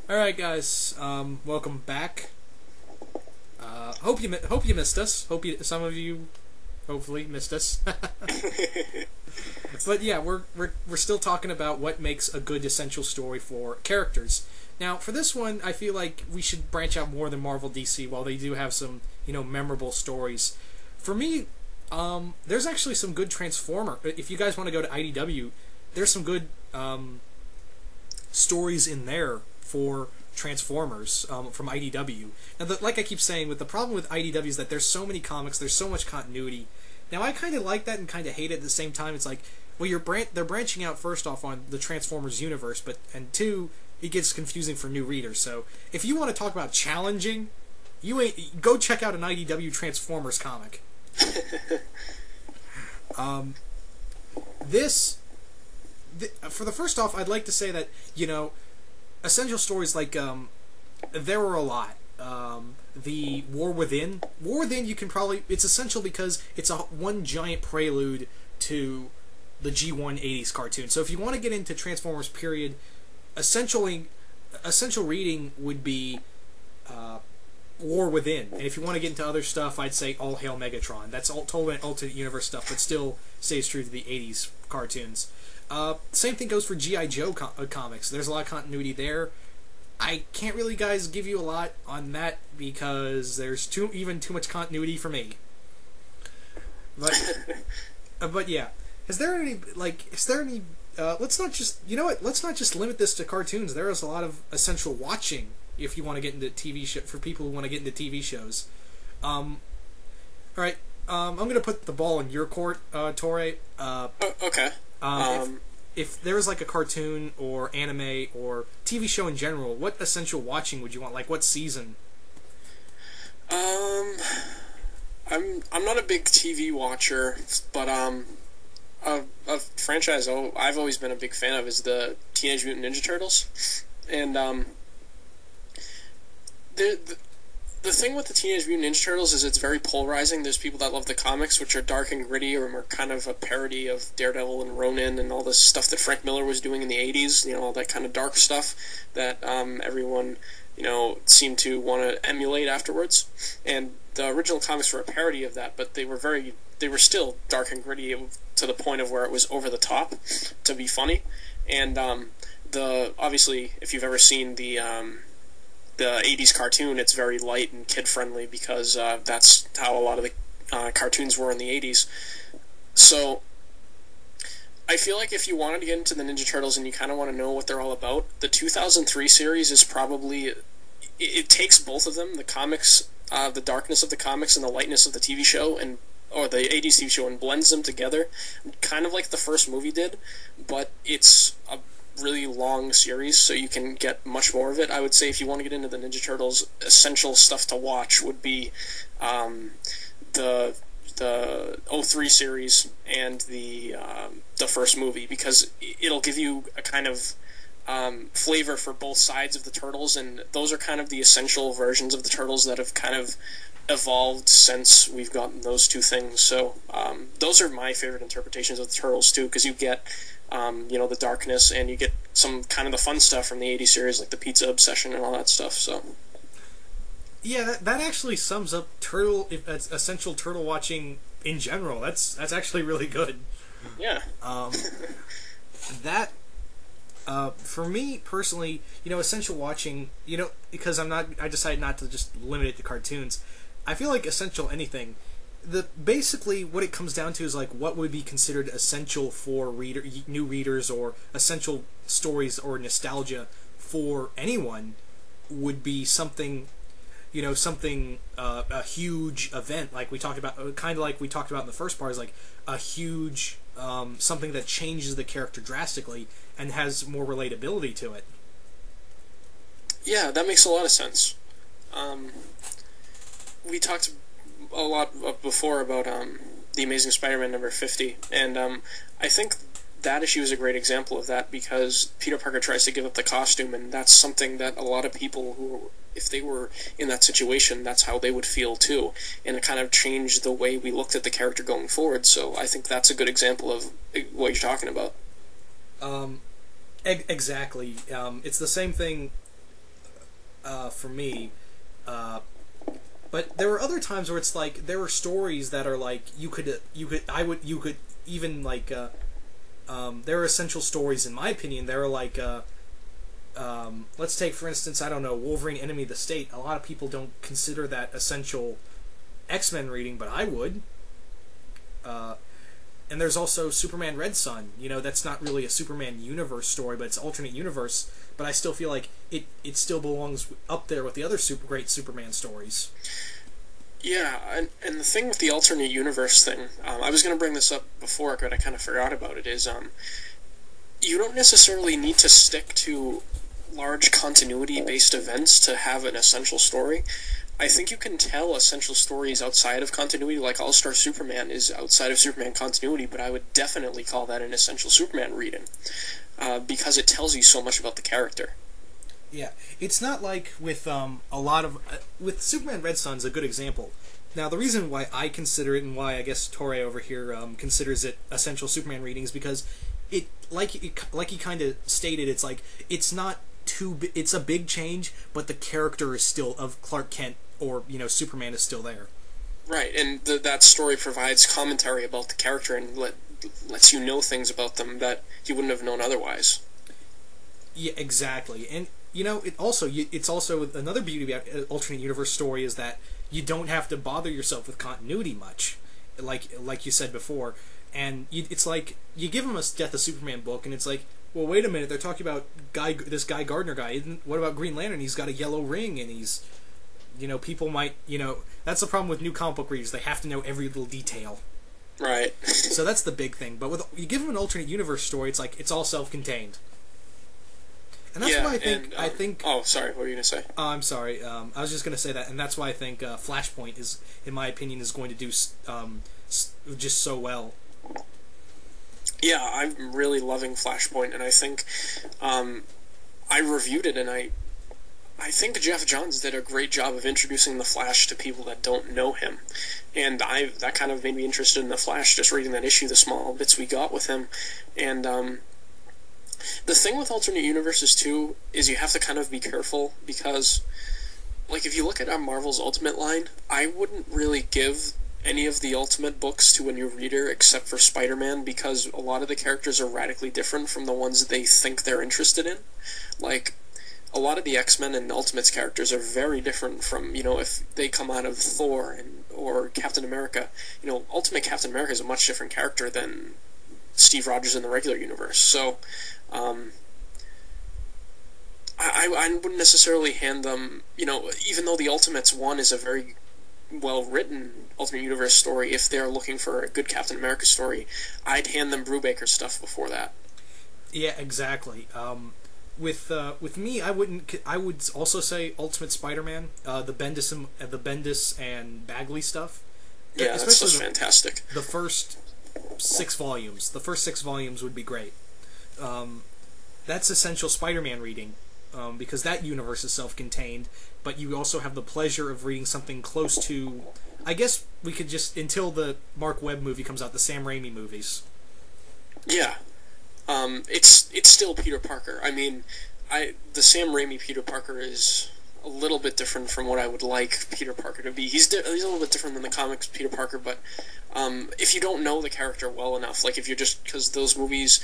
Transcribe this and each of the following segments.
Alright guys, welcome back. Hope you missed us. Some of you hopefully missed us. But yeah, we're still talking about what makes a good essential story for characters. Now, for this one, I feel like we should branch out more than Marvel DC, while they do have some, memorable stories. For me, there's actually some good Transformer. If you guys want to go to IDW, there's some good stories in there for Transformers from IDW. Now, like I keep saying, the problem with IDW is that there's so many comics, there's so much continuity. Now, I kind of like that and kind of hate it at the same time. It's like, well, they're branching out first off on the Transformers universe, and two, it gets confusing for new readers. So, if you want to talk about challenging, go check out an IDW Transformers comic. For the first off, I'd like to say that, essential stories like, there were a lot. The War Within. War Within, it's essential because it's one giant prelude to the G1 80s cartoon. So if you want to get into Transformers period, essential reading would be War Within. And if you want to get into other stuff, I'd say All Hail Megatron. That's all total alternate universe stuff, but still stays true to the 80s cartoons. Same thing goes for G.I. Joe comics. There's a lot of continuity there. I can't really, guys, give you a lot on that because there's too much continuity for me. But yeah. Is there any, let's not just limit this to cartoons. There is a lot of essential watching if you want to get into TV show, for people who want to get into TV shows. Alright, I'm going to put the ball in your court, Torre. Okay. If there was like a cartoon or anime or TV show in general, what essential watching would you want? Like what season? I'm not a big TV watcher, but a franchise I've always been a big fan of is the Teenage Mutant Ninja Turtles, and the thing with the Teenage Mutant Ninja Turtles is it's very polarizing. There's people that love the comics, which are dark and gritty, or are kind of a parody of Daredevil and Ronin and all this stuff that Frank Miller was doing in the 80s, all that kind of dark stuff that everyone, seemed to want to emulate afterwards. And the original comics were a parody of that, but they were still dark and gritty to the point of where it was over the top to be funny. And obviously, if you've ever seen the 80s cartoon, it's very light and kid-friendly because that's how a lot of the cartoons were in the 80s. So I feel like if you wanted to get into the Ninja Turtles and you kind of want to know what they're all about, the 2003 series is probably... It takes both of them, the comics, the darkness of the comics and the lightness of the TV show, or the 80s TV show, and blends them together, kind of like the first movie did, but it's a really long series, so you can get much more of it. I would say if you want to get into the Ninja Turtles, essential stuff to watch would be the 03 series and the first movie, because it'll give you a kind of flavor for both sides of the Turtles, and those are kind of the essential versions of the Turtles that have kind of evolved since we've gotten those two things. So those are my favorite interpretations of the Turtles too, because you get the darkness, and you get some kind of the fun stuff from the 80s series, like the pizza obsession and all that stuff. So yeah, that actually sums up essential turtle watching in general. That's actually really good. Yeah. For me personally, essential watching, because I decided not to just limit it to cartoons. I feel like essential anything. Basically what it comes down to is like what would be considered essential for new readers, or essential stories or nostalgia for anyone would be something, a huge event like we talked about, kind of like we talked about in the first part, is like a huge something that changes the character drastically and has more relatability to it. Yeah, that makes a lot of sense. We talked a lot before about the Amazing Spider-Man number 50, and I think that issue is a great example of that, because Peter Parker tries to give up the costume, and that's something that a lot of people who, if they were in that situation, that's how they would feel too, and it kind of changed the way we looked at the character going forward. So I think that's a good example of what you're talking about. Exactly. It's the same thing for me. But there were other times where it's like there were stories that are like you could even like there are essential stories in my opinion. There are like let's take for instance, I don't know, Wolverine Enemy of the State. A lot of people don't consider that essential X-Men reading, but I would. And there's also Superman Red Sun. You know, that's not really a Superman universe story, but it's alternate universe. But I still feel like it still belongs up there with the other great Superman stories. Yeah, and the thing with the alternate universe thing, I was going to bring this up before, but I kind of forgot about it, is you don't necessarily need to stick to large continuity-based events to have an essential story. I think you can tell essential stories outside of continuity, like All-Star Superman is outside of Superman continuity, but I would definitely call that an essential Superman reading, because it tells you so much about the character. Yeah, it's not like with a lot of... with Superman Red Sun's a good example. Now, the reason why I consider it, and why I guess Torre over here considers it essential Superman readings, because like he kind of stated, it's like, it's not it's a big change, but the character is still, of Clark Kent, or, you know, Superman is still there. Right, and that story provides commentary about the character and lets you know things about them that you wouldn't have known otherwise. Yeah, exactly. And, you know, it's also another beauty about an alternate universe story is that you don't have to bother yourself with continuity much, like you said before. And it's like, you give them a Death of Superman book, and it's like, well, wait a minute, they're talking about this Guy Gardner guy. What about Green Lantern? He's got a yellow ring, and he's... You know, people might... You know, that's the problem with new comic book readers. They have to know every little detail. Right. So that's the big thing. But you give them an alternate universe story, it's like, it's all self-contained. And that's why I think... Oh, sorry, what were you going to say? Oh, I'm sorry. I was just going to say that, and that's why I think Flashpoint is, in my opinion, is going to do just so well. Yeah, I'm really loving Flashpoint, and I think I reviewed it, and I think Jeff Johns did a great job of introducing the Flash to people that don't know him, and that kind of made me interested in the Flash, just reading that issue, the small bits we got with him. And the thing with alternate universes too is you have to kind of be careful, because like if you look at our Marvel's Ultimate line, I wouldn't really give any of the Ultimate books to a new reader except for Spider-Man, because a lot of the characters are radically different from the ones they think they're interested in. Like, a lot of the X-Men and Ultimates characters are very different from, you know, if they come out of Thor or Captain America. You know, Ultimate Captain America is a much different character than Steve Rogers in the regular universe. So, I wouldn't necessarily hand them, you know, even though the Ultimates one is a very well-written Ultimate Universe story, if they're looking for a good Captain America story, I'd hand them Brubaker stuff before that. Yeah, exactly. With me, I would also say Ultimate Spider-Man, the Bendis and Bagley stuff. Yeah, that stuff's fantastic. The first 6 volumes. The first 6 volumes would be great. That's essential Spider-Man reading, because that universe is self-contained, but you also have the pleasure of reading something close to... I guess we could just, until the Mark Webb movie comes out, the Sam Raimi movies. Yeah. It's still Peter Parker. I mean, the Sam Raimi Peter Parker is a little bit different from what I would like Peter Parker to be. He's a little bit different than the comics Peter Parker, but if you don't know the character well enough, like if you're just... Because those movies...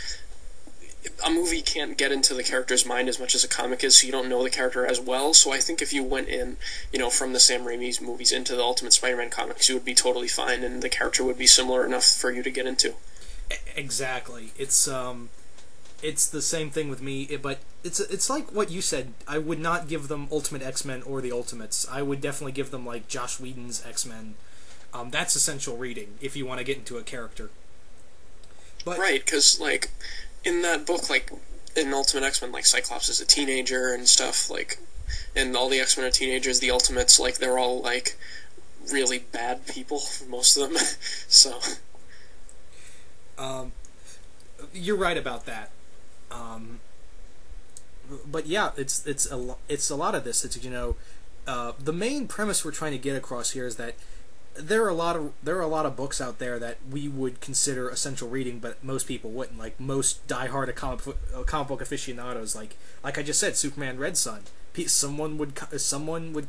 A movie can't get into the character's mind as much as a comic is, so you don't know the character as well. So I think if you went in, you know, from the Sam Raimi's movies into the Ultimate Spider-Man comics, you would be totally fine, and the character would be similar enough for you to get into. Exactly. It's the same thing with me, but it's like what you said. I would not give them Ultimate X-Men or the Ultimates. I would definitely give them like Joss Whedon's X-Men. That's essential reading if you want to get into a character. But, right, because like in that book, like in Ultimate X-Men, like Cyclops is a teenager and stuff, like, and all the X-Men are teenagers. The Ultimates, like, they're all like really bad people, most of them. So, you're right about that. But yeah, it's a lot of this. It's, you know, the main premise we're trying to get across here is that there are a lot of books out there that we would consider essential reading, but most people wouldn't. Like most diehard comic book aficionados, like I just said, Superman Red Son. Someone would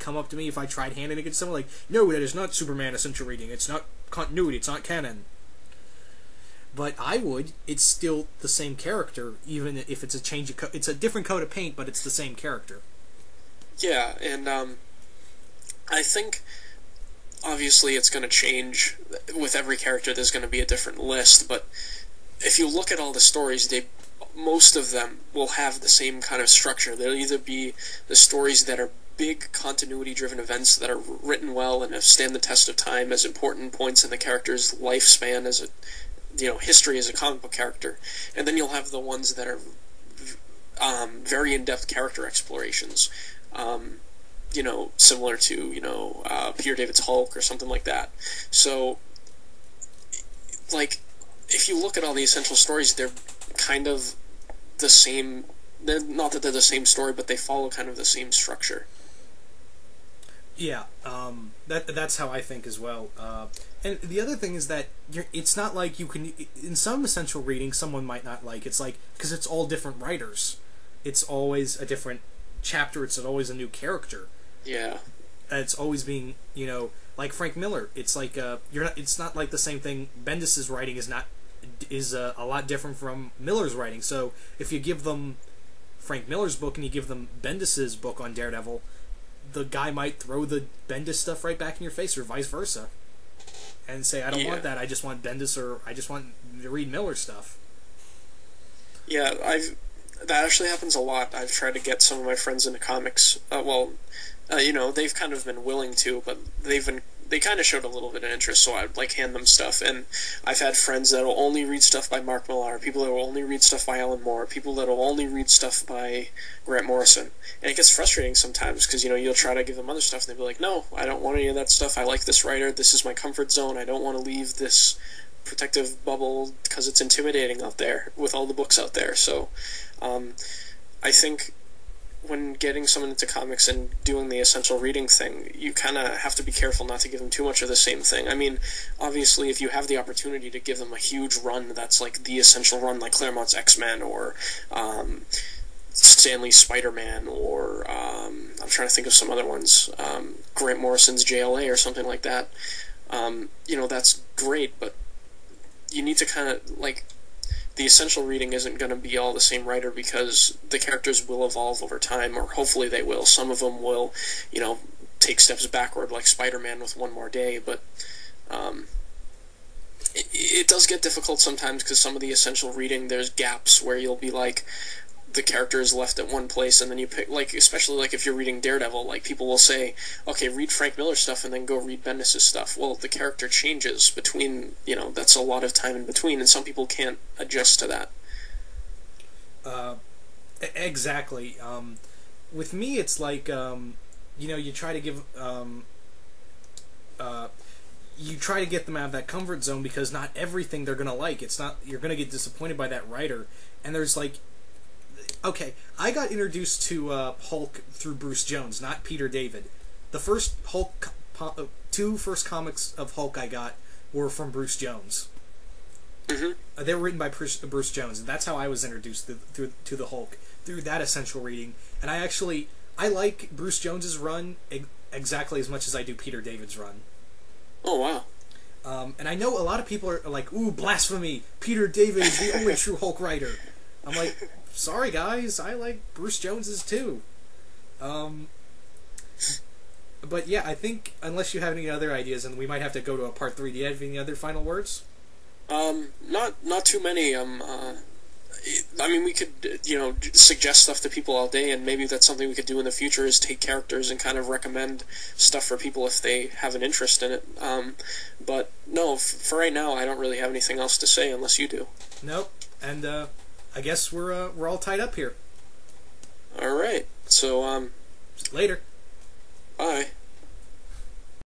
come up to me if I tried handing it to someone like, no, that is not Superman essential reading. It's not continuity. It's not canon. But I would. It's still the same character, even if it's a change of it's a different coat of paint, but it's the same character. Yeah, and I think obviously it's going to change with every character. There's going to be a different list, but if you look at all the stories, most of them will have the same kind of structure. They'll either be the stories that are big continuity-driven events that are written well and have stand the test of time as important points in the character's lifespan as a history as a comic book character, and then you'll have the ones that are very in-depth character explorations. Similar to, Peter David's Hulk or something like that. So, like, if you look at all the essential stories, they're kind of the same. Not that they're the same story, but they follow kind of the same structure. Yeah, that's how I think as well. And the other thing is that it's not like you can... In some essential readings, someone might not like. It's like... Because it's all different writers. It's always a different chapter. It's always a new character. Yeah. It's always being, like Frank Miller. It's like it's not like the same thing. Bendis' writing is a lot different from Miller's writing. So if you give them Frank Miller's book and you give them Bendis' book on Daredevil, the guy might throw the Bendis stuff right back in your face, or vice versa, and say, "I don't want that. I just want Bendis, or I just want to read Miller stuff." Yeah, that actually happens a lot. I've tried to get some of my friends into comics. They've kind of been willing to, but they kind of showed a little bit of interest, so I'd hand them stuff. And I've had friends that will only read stuff by Mark Millar, people that will only read stuff by Alan Moore, people that will only read stuff by Grant Morrison. And it gets frustrating sometimes because you'll try to give them other stuff and they'll be like, no, I don't want any of that stuff. I like this writer. This is my comfort zone. I don't want to leave this protective bubble because it's intimidating out there with all the books out there. So I think when getting someone into comics and doing the essential reading thing, you kind of have to be careful not to give them too much of the same thing. I mean, obviously, if you have the opportunity to give them a huge run that's like the essential run, like Claremont's X-Men or Stanley's Spider-Man, or I'm trying to think of some other ones, Grant Morrison's JLA or something like that, that's great, but you need to kind of, the essential reading isn't going to be all the same writer because the characters will evolve over time, or hopefully they will. Some of them will, take steps backward, like Spider-Man with One More Day, but it does get difficult sometimes because some of the essential reading, there's gaps where you'll be like, the character is left at one place, and then you pick, especially if you're reading Daredevil, people will say, okay, read Frank Miller stuff and then go read Bendis' stuff. Well, the character changes between, that's a lot of time in between, and some people can't adjust to that. Exactly. With me, it's like, you try to give, you try to get them out of that comfort zone because not everything they're going to like. It's not, you're going to get disappointed by that writer, and there's okay, I got introduced to Hulk through Bruce Jones, not Peter David. The first two first comics of Hulk I got were from Bruce Jones. Mm-hmm. They were written by Bruce Jones, and that's how I was introduced to the Hulk, through that essential reading. And I like Bruce Jones's run exactly as much as I do Peter David's run. Oh, wow. And I know a lot of people are like, ooh, blasphemy, Peter David is the only true Hulk writer. I'm like, sorry guys, I like Bruce Jones's too. But yeah, I think unless you have any other ideas, and we might have to go to a part 3. Do you have any other final words? Not too many. I mean, we could, suggest stuff to people all day, and maybe that's something we could do in the future, is take characters and kind of recommend stuff for people if they have an interest in it. But no, for right now, I don't really have anything else to say unless you do. Nope. And I guess we're all tied up here. All right. So later. Bye.